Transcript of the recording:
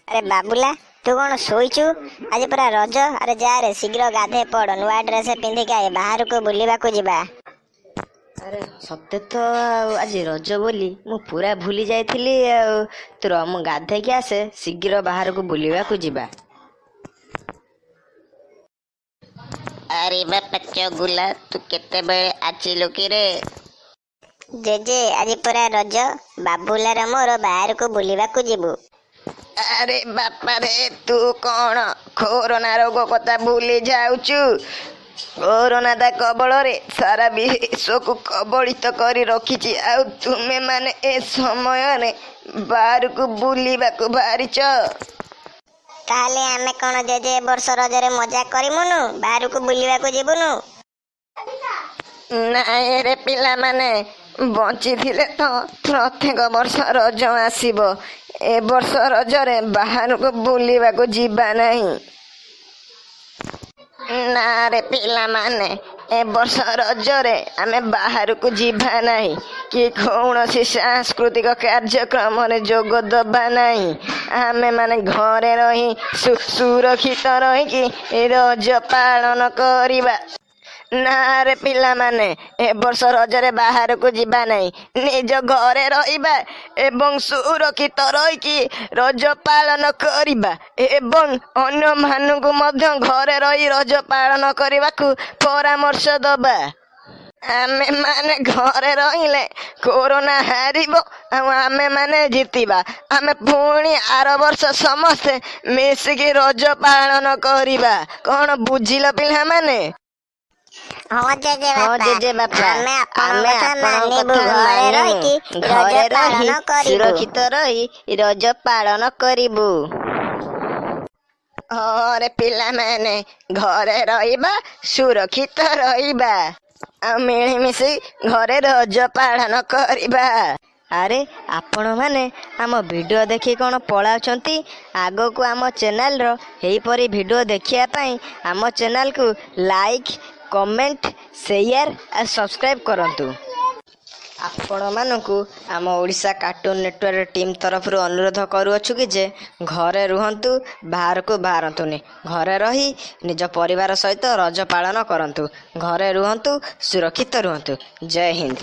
अरे बाबुला तू कौन शोचु आज पूरा रज। अरे जा रे शीघ्र गाधे पड़ नुआ ड्रेस पिंधिक आए बाहर को बुलवा को जीवा। अरे सत्य तो आज रज बोली मु पूरा भूली जाइथिली। तोर मु गाधेकी आसे शीघ्र बाहर को बुलवा को जीवा। अरे बापा चगुला तू केते बेले आचिलु कि रे? जेजे आज पूरा रज बाबुला रे मोर बाहर को बुलवा को जीवु। अरे बापा रे तू कौन कोरोना रोग कथा भूली जाऊचु? कोरोना दा कबल रे सारा विश्व को कबलित करी रखिछि। आउ तुमे माने ए समय रे बाहर को बुलवा को बाहरिच। ताले आमे कौन जेजे वर्ष रजरे मजा करिमुनु बाहर को बुलवा को जीवुनु? नाई रे पिला माने बंची थिले तो प्रत्येक वर्ष रज आसीबो। ए वर्ष रजरे बाहर को बुलवा को जीवा नहीं। ना रे पिला माने ए वर्ष रजरे आमे बाहर को जीवा नहीं कि कौनसी सांस्कृतिक कार्यक्रम रे जोग दबा नहीं। आमे माने घरे रही सुरक्षित रही कि रज पालन करिबा। ना रे पिला माने ए वर्ष रजरे बाहर को जीवा नहीं, निज घरे रहिबा एवं सुरक्षित रही रज पालन करिबा एवं अन्य मानकु मध्य घरे रही रज पालन करने को परामर्श दबा। आमे माने घरे रहिले कोरोना हारिबो आमे माने जीतिबा। आमे पुणी आर वर्ष समस्ते मिसिकी रज पालन करिबा। कौन बुझिल पिला माने? हाँ जेजे बापा आमे आमे आपन घरे रही सुरक्षित रही रज पालन करिबु। अरे पिला माने घरे रहिबा सुरक्षित रहिबा आ मिलिमिशि घरे रज पालन करिबा। अरे आपण माने आम वीडियो देखि कौन पलाउछंती? आगो को आम चैनल रो एहीपरी वीडियो देखिया पई आम चैनल को लाइक कमेंट शेयर और सब्सक्राइब करंतु। आपण मानकु आम ओडिशा कार्टून नेटवर्क टीम तरफ अनुरोध करूछु कि जे घरे रुहंतु बाहर को बाहरंतुनी। घरे रही निज परिवार सहित रज पालन करंतु। घरे रुहंतु सुरक्षित रुहंतु। जय हिंद।